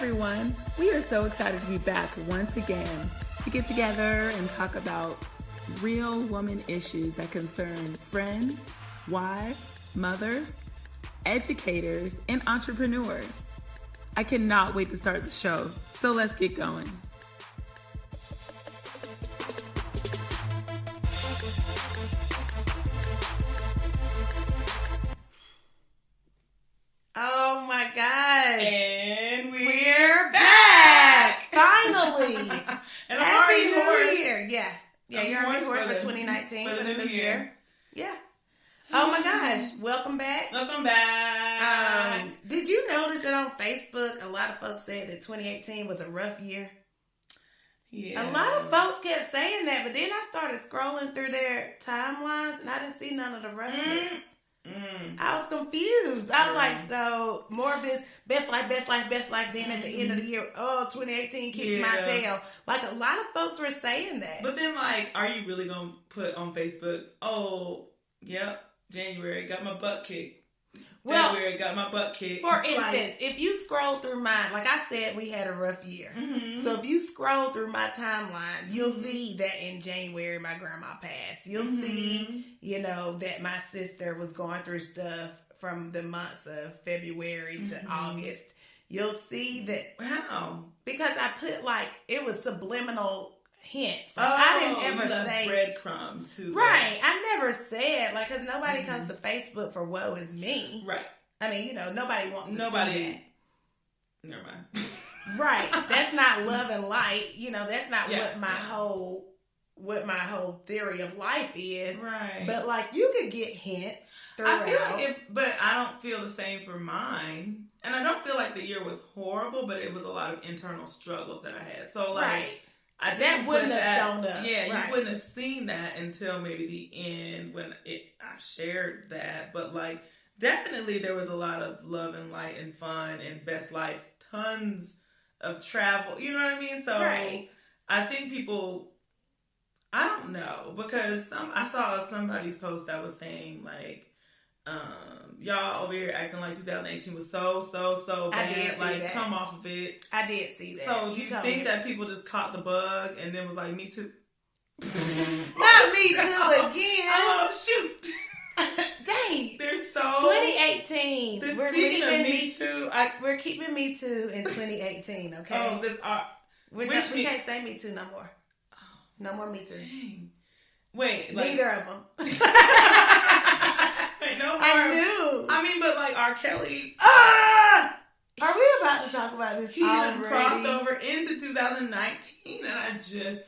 everyone. We are so excited to be back once again to get together and talk about real woman issues that concern friends, wives, mothers, educators, and entrepreneurs. I cannot wait to start the show, so let's get going. Oh my gosh. And we're back. Finally. And Happy I'm already New Year. Yeah, you're already horse for 2019 for the new year. Yeah. Oh my gosh. Welcome back. Welcome back. Did you notice that on Facebook, a lot of folks said that 2018 was a rough year? Yeah. A lot of folks kept saying that, but then I started scrolling through their timelines and I didn't see none of the roughness. I was confused. I was like, so more of this best life. Then at the end of the year, 2018 kicked my tail. Like a lot of folks were saying that. But then, like, are you really gonna put on Facebook? Oh, yep, January got my butt kicked. Well, February got my butt kicked. For instance, if you scroll through mine, like I said, we had a rough year. Mm-hmm. So if you scroll through my timeline, you'll see that in January my grandma passed. You'll see, that my sister was going through stuff from the months of February to August. You'll see that. How? Because I put it was subliminal hints. Like, I didn't ever say breadcrumbs too. Right. I never said because nobody comes to Facebook for woe is me. Right. I mean, nobody wants to see that. Never mind. Right. That's not love and light. That's not what my whole theory of life is. Right. But you could get hints throughout. I feel but I don't feel the same for mine. And I don't feel like the year was horrible, but it was a lot of internal struggles that I had. So right. That wouldn't have shown up. Yeah, right. You wouldn't have seen that until maybe the end when I shared that. But definitely there was a lot of love and light and fun and best life, tons of travel. You know what I mean? So right. I think people, I don't know, because I saw somebody's post that was saying y'all over here acting like 2018 was so bad. I did see that. Come off of it. I did see that. So you think that people just caught the bug and then was like, me too? Not me too again. Oh, shoot. Dang. They're so 2018. We're speaking of me too. We're keeping me too in 2018, okay? Oh, we can't say me too no more. No more me too. Dang. Wait, neither of them. Wait, no more. I knew. I mean, but R. Kelly. Are we about to talk about this he already? He crossed over into 2019, and I just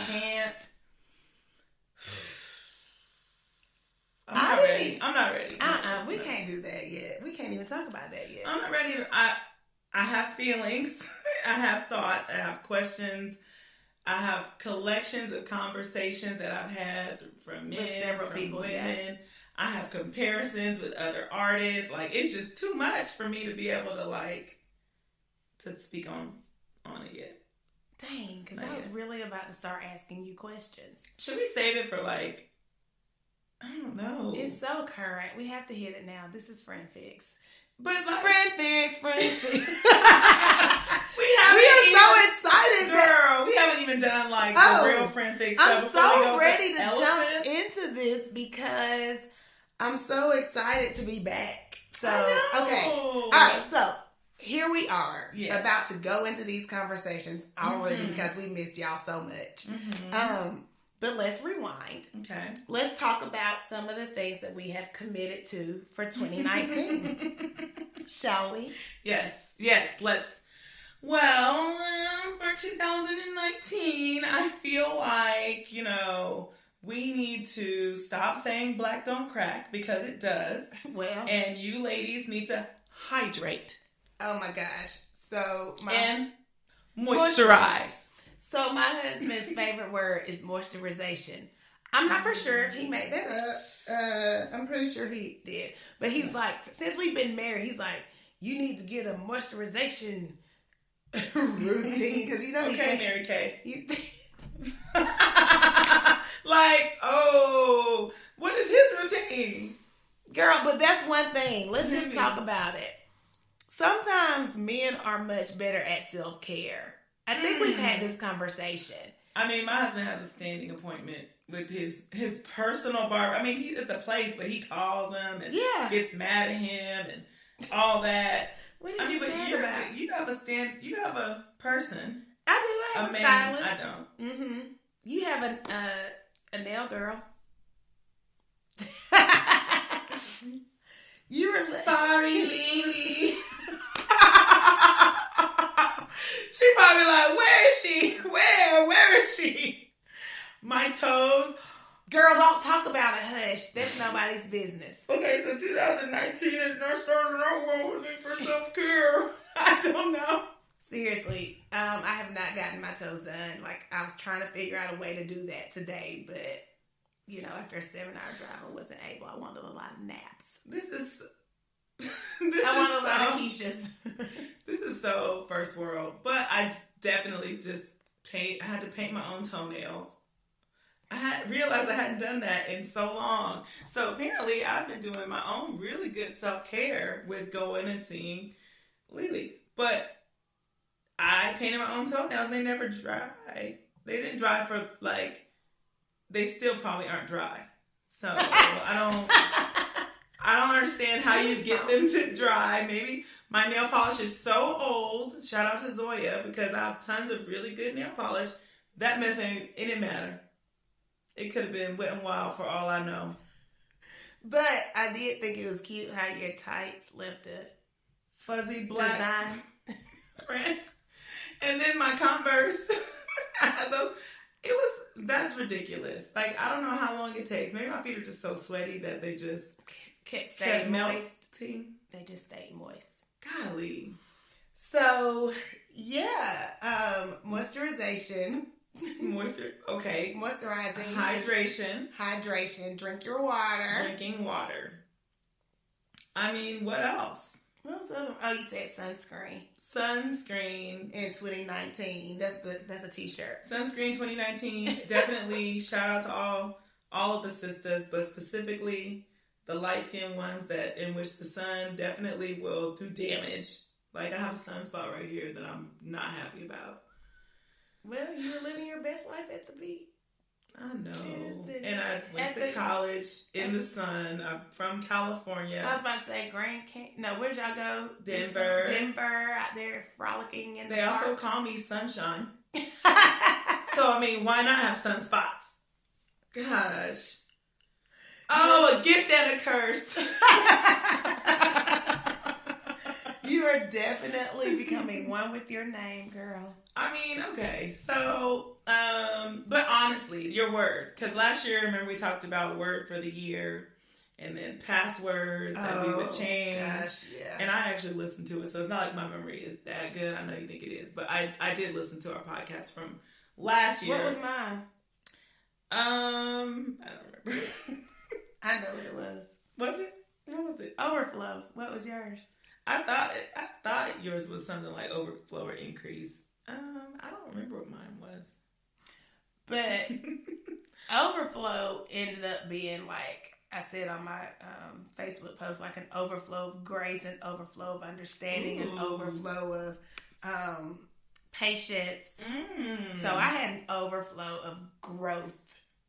can't. I'm not ready. We can't do that yet. We can't even talk about that yet. I'm not ready. I have feelings. I have thoughts. I have questions. I have collections of conversations that I've had from men, with several people, women. Yeah. I have comparisons with other artists. It's just too much for me to be able to speak on it yet. Dang, because I was really about to start asking you questions. Should we save it for I don't know. It's so current. We have to hit it now. This is Friend Fix. But Friend Fix. we are so excited, girl. We haven't even done the real Friend Fix stuff. I'm so ready to jump into this because I'm so excited to be back. So okay, all right. So here we are, about to go into these conversations already because we missed y'all so much. Mm-hmm. But let's rewind. Okay. Let's talk about some of the things that we have committed to for 2019. Shall we? Yes, let's. Well, for 2019, I feel like, we need to stop saying black don't crack because it does. Well. And you ladies need to hydrate. Oh my gosh. So, and moisturize. So my husband's favorite word is moisturization. I'm not for sure if he made that up. I'm pretty sure he did. But he's like, since we've been married, he's like, you need to get a moisturization routine. Because okay, Mary Kay. What is his routine? Girl, but that's one thing. Let's just talk about it. sometimes men are much better at self-care. I think we've had this conversation. I mean, my husband has a standing appointment with his personal barber. I mean, it's a place, but he calls him and gets mad at him and all that. What are you mad about? You have a person. I do. I have a man, stylist. I don't. Mm-hmm. You have a nail girl. You were sorry, Lily. She probably like, where is she? Where is she? My toes. Girl, don't talk about it. Hush. That's nobody's business. Okay, so 2019 is not starting out with for self-care. I don't know. Seriously, I have not gotten my toes done. Like, I was trying to figure out a way to do that today, but, you know, after a 7-hour drive, I wasn't able. I wanted a lot of naps. I want a lot of quiches. This is so first world. But I definitely I had to paint my own toenails. I realized I hadn't done that in so long. So apparently I've been doing my own really good self-care with going and seeing Lily. But I painted my own toenails. They never dried. They didn't dry for they still probably aren't dry. So I don't understand how you get them to dry. Maybe my nail polish is so old. Shout out to Zoya, because I have tons of really good nail polish. That mess it didn't matter. It could have been Wet n Wild for all I know. But I did think it was cute how your tights left a fuzzy black design print. And then my Converse, I had those. That's ridiculous. Like, I don't know how long it takes. Maybe my feet are just so sweaty that they just kept moist. They just stayed moist. Golly. So, moisturization. Okay. Moisturizing. Hydration. Drink your water. Drinking water. I mean, what else? What was the other one? Oh, you said sunscreen. Sunscreen. In 2019. That's a t-shirt. Sunscreen 2019. Definitely shout out to all of the sisters, but specifically the light-skinned ones in which the sun definitely will do damage. Like, I have a sunspot right here that I'm not happy about. Well, you were living your best life at the beach. I know. And I went to college in the sun. I'm from California. I was about to say Grand Canyon. No, where did y'all go? Denver. Out there frolicking in the parks. They also call me Sunshine. So, I mean, why not have sunspots? Gosh. Oh, a gift and a curse. You are definitely becoming one with your name, girl. I mean, okay. So, but honestly, your word. Because last year, remember we talked about word for the year and then passwords that we would change. Gosh, yeah. And I actually listened to it. So it's not like my memory is that good. I know you think it is. But I did listen to our podcast from last year. What was mine? I don't remember. I know what it was. Was it? What was it? Overflow. What was yours? I thought yours was something like overflow or increase. I don't remember what mine was. But overflow ended up being, like I said on my Facebook post, like an overflow of grace and overflow of understanding and overflow of patience. So I had an overflow of growth.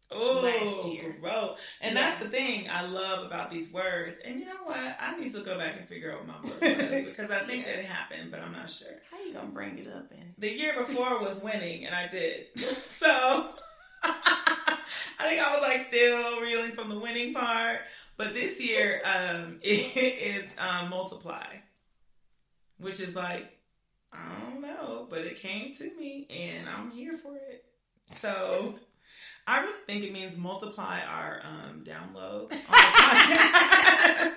Last year. Growth. And that's the thing I love about these words. And you know what? I need to go back and figure out what my word was, because I think that it happened, but I'm not sure. How you gonna bring it up in? The year before was winning, and I did. So I think I was like still reeling from the winning part. But this year, it's multiply, which is like, I don't know, but it came to me, and I'm here for it. So I really think it means multiply our downloads on the podcast.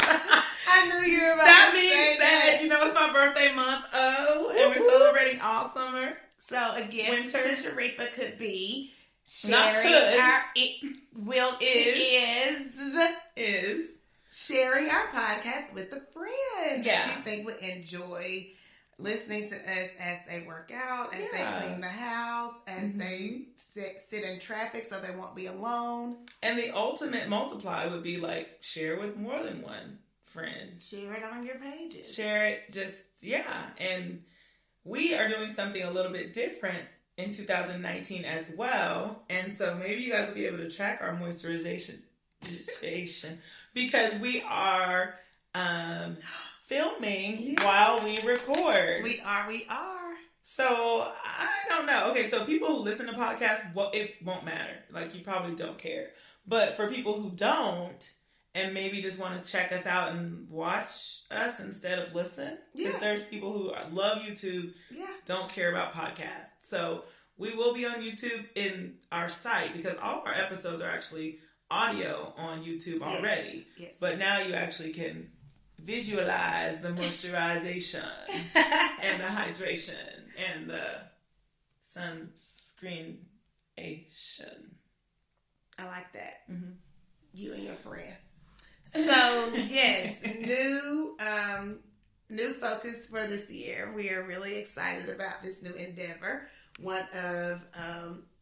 I knew you were about that to being say said, that. you know, it's my birthday month, and we're celebrating all summer. So a gift Winter. to Sharifa could be Not sharing could. is sharing our podcast with a friend that you think would enjoy listening to us as they work out, as they clean the house, as they sit in traffic so they won't be alone. And the ultimate multiply would be like share with more than one friend. Share it on your pages. Share it, and we are doing something a little bit different in 2019 as well. And so maybe you guys will be able to track our moisturization because we are filming while we record. We are. So I don't know. Okay, so people who listen to podcasts, it won't matter. Like, you probably don't care. But for people who don't, and maybe just want to check us out and watch us instead of listen, because there's people who love YouTube, don't care about podcasts. So we will be on YouTube in our site, because all of our episodes are actually audio on YouTube already. Yes. But now you actually can visualize the moisturization and the hydration and the sunscreenation. I like that. Mm-hmm. You and your friend. So yes, new focus for this year. We are really excited about this new endeavor. One of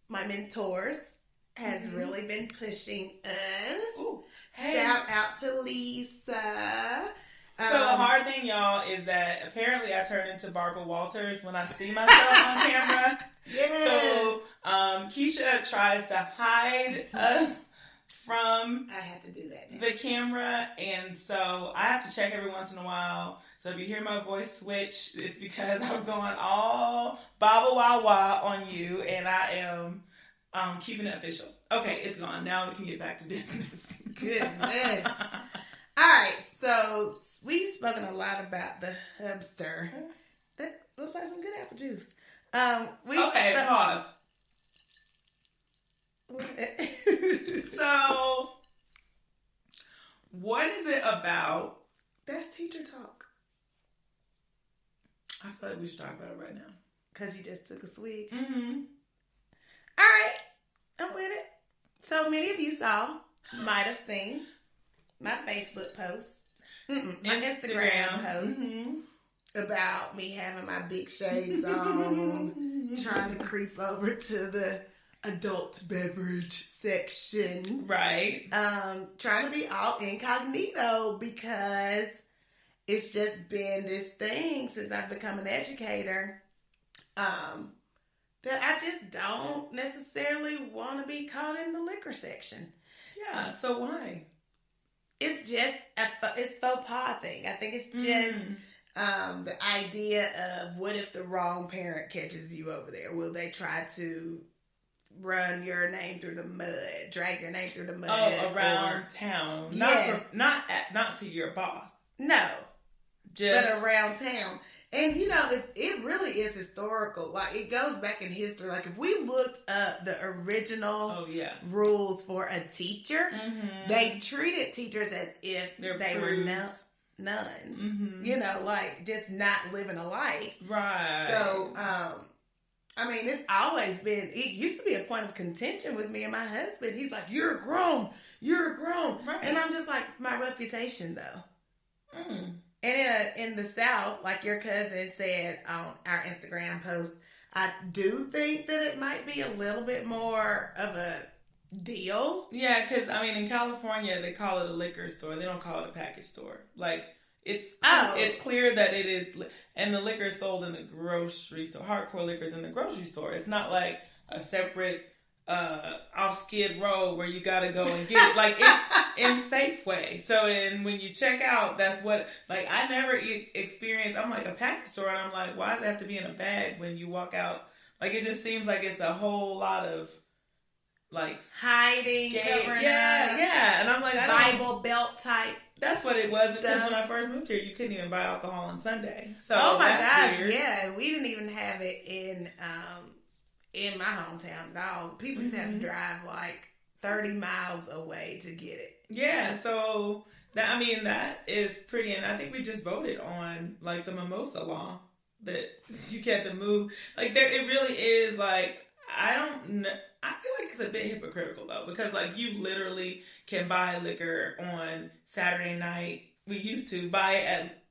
my mentors has really been pushing us. Ooh, hey. Shout out to Lisa. So the hard thing, y'all, is that apparently I turn into Barbara Walters when I see myself on camera. Yes. So Keisha tries to hide us from I have to do that now. The camera, and so I have to check every once in a while. So if you hear my voice switch, it's because I'm going all baba wah wah on you, and I am keeping it official. Okay, it's gone. Now we can get back to business. Goodness. All right, so we've spoken a lot about the Hubster. That looks like some good apple juice. Pause. So, what is it about? That's teacher talk. I feel like we should talk about it right now. Because you just took a swig. Mm-hmm. All right. I'm with it. So, many of you might have seen my Facebook post. My Instagram post about me having my big shades on, trying to creep over to the adult beverage section. Right. Trying to be all incognito because it's just been this thing since I've become an educator that I just don't necessarily want to be caught in the liquor section. Yeah, so why? It's just it's faux pas thing. I think it's just the idea of what if the wrong parent catches you over there? Will they try to run your name through the mud, drag your name through the mud? Oh, around town. Yes. Not to your boss. No. Just... But around town. And, it really is historical. Like, it goes back in history. Like, if we looked up the original rules for a teacher, they treated teachers as if they were nuns. Mm-hmm. Like, just not living a life. Right. So, it's always been, it used to be a point of contention with me and my husband. He's like, you're grown. Right. And I'm just like, my reputation, though. Mm. And in the South, like your cousin said on our Instagram post, I do think that it might be a little bit more of a deal. Yeah, because, in California, they call it a liquor store. They don't call it a package store. Like, it's clear that it is, and the liquor is sold in the grocery store. Hardcore liquor is in the grocery store. It's not like a separate off Skid Row where you gotta go and get it. Like, it's in Safeway. So, when you check out, that's what, like, I never experienced, I'm like, a package store, and I'm like, why does it have to be in a bag when you walk out? Like, it just seems like it's a whole lot of, like, hiding, covering up. Yeah. And I'm like, Bible Belt type. That's what it was. Because when I first moved here, you couldn't even buy alcohol on Sunday. So, oh my gosh, weird. Yeah. We didn't even have it in my hometown at all. People used to have to drive like 30 miles away to get it. Yeah, so that is pretty, and I think we just voted on like the mimosa law that you get to move. Like, it really is like, I don't know. I feel like it's a bit hypocritical though, because like you literally can buy liquor on Saturday night. We used to buy it at